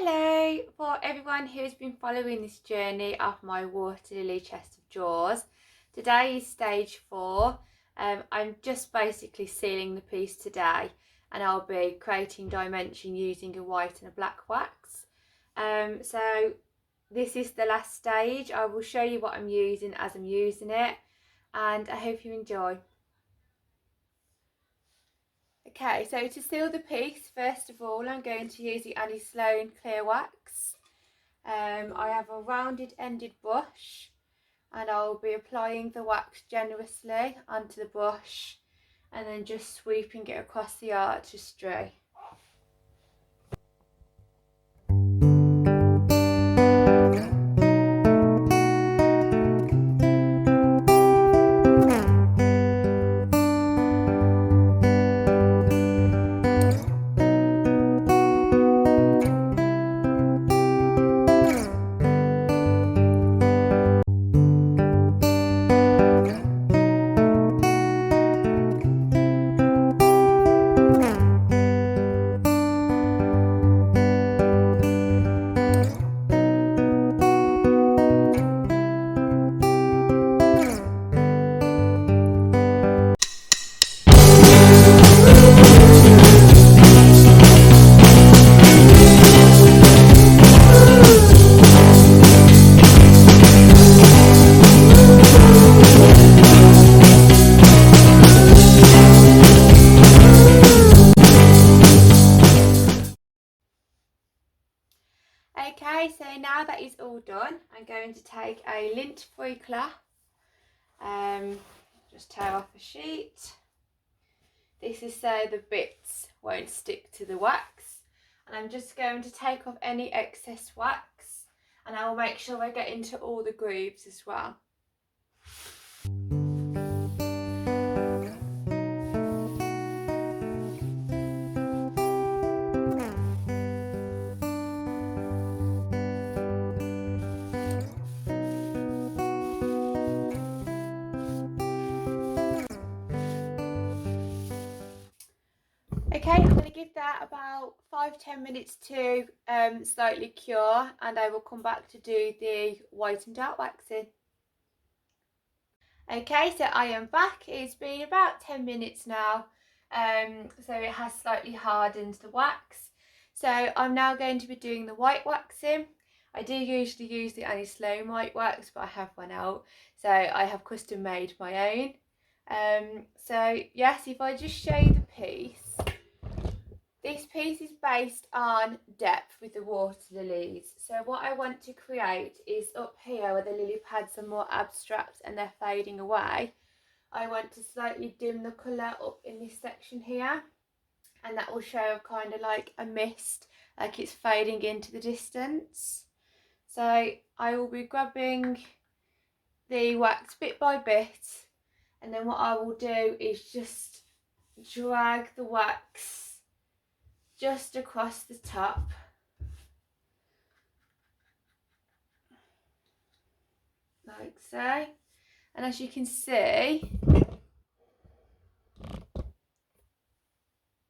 Hello, for everyone who's been following this journey of my water lily chest of drawers. Today is stage 4. I'm just basically sealing the piece today, and I'll be creating dimension using a white and a black wax. So this is the last stage. I will show you what I'm using as I'm using it, and I hope you enjoy. Okay, so to seal the piece, first of all, I'm going to use the Annie Sloan clear wax. I have a rounded ended brush, and I'll be applying the wax generously onto the brush and then just sweeping it across the artistry. Okay, so now that is all done, I'm going to take a lint-free cloth, just tear off a sheet. This is so the bits won't stick to the wax, and I'm just going to take off any excess wax, and I will make sure I get into all the grooves as well. Okay, I'm going to give that about 5-10 minutes to slightly cure, and I will come back to do the white and dark waxing. Okay, so I am back. It's been about 10 minutes now, so it has slightly hardened the wax. So I'm now going to be doing the white waxing. I do usually use the Annie Sloan white wax, but I have one out, so I have custom made my own. So yes, if I just show you the piece. This piece is based on depth with the water lilies. So what I want to create is up here where the lily pads are more abstract and they're fading away. I want to slightly dim the colour up in this section here, and that will show kind of like a mist, like it's fading into the distance. So I will be grabbing the wax bit by bit, and then what I will do is just drag the wax just across the top, like so. And as you can see,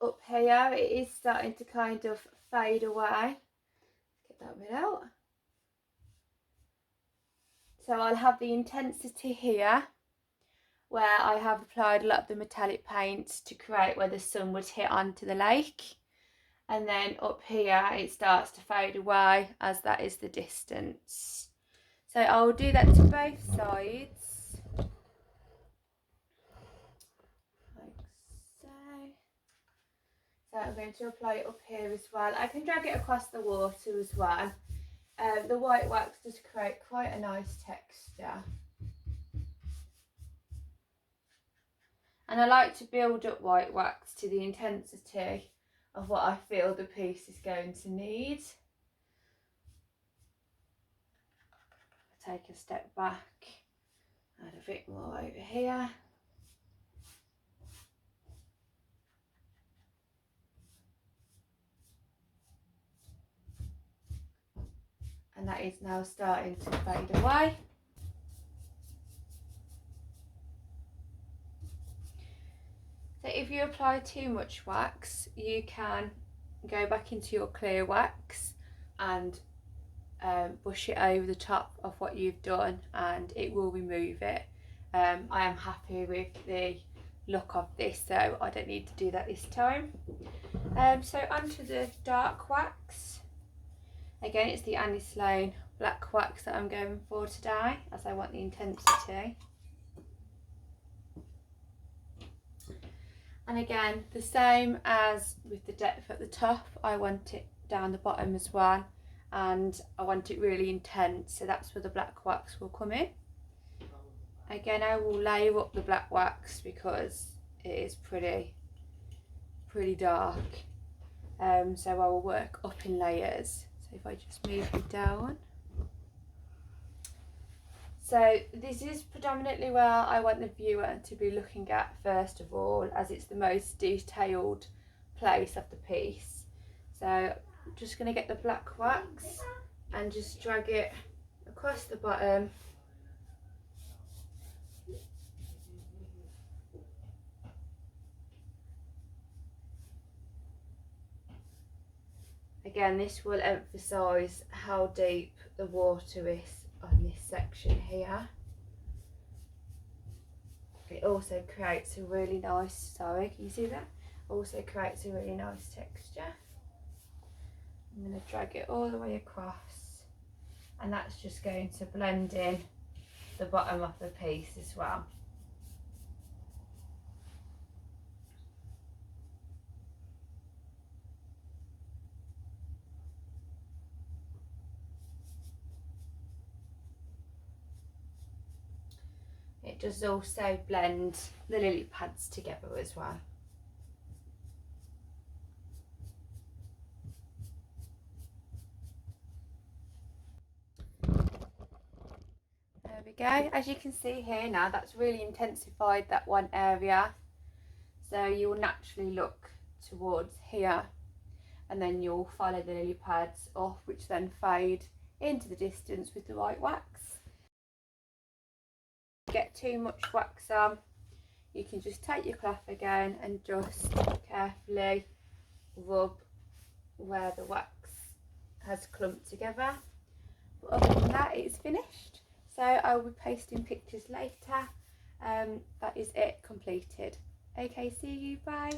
up here it is starting to kind of fade away. Get that bit out. So I'll have the intensity here where I have applied a lot of the metallic paints to create where the sun would hit onto the lake. And then up here it starts to fade away as that is the distance. So I'll do that to both sides, like so. So I'm going to apply it up here as well. I can drag it across the water as well. The white wax does create quite a nice texture. And I like to build up white wax to the intensity of what I feel the piece is going to need. Take a step back, add a bit more over here. And that is now starting to fade away. So if you apply too much wax, you can go back into your clear wax. and brush it over the top of what you've done, and it will remove it. I am happy with the look of this, so I don't need to do that this time. So onto the dark wax. Again, it's the Annie Sloan black wax that I'm going for today, as I want the intensity. And again, the same as with the depth at the top, I want it down the bottom as well, and I want it really intense, so that's where the black wax will come in. Again, I will layer up the black wax because it is pretty dark, so I will work up in layers. So if I just move it down. So this is predominantly where I want the viewer to be looking at first of all, as it's the most detailed place of the piece. So I'm just going to get the black wax and just drag it across the bottom. Again, this will emphasise how deep the water is on this section here. It also creates a really nice, can you see that? Also creates a really nice texture. I'm going to drag it all the way across, and that's just going to blend in the bottom of the piece as well. It does also blend the lily pads together as well. There we go. As you can see here now, that's really intensified that one area. So you will naturally look towards here, and then you'll follow the lily pads off, which then fade into the distance with the white wax. Get too much wax on, you can just take your cloth again and just carefully rub where the wax has clumped together. But other than that, it's finished. So I will be posting pictures later. That is it completed. Okay, see you, bye.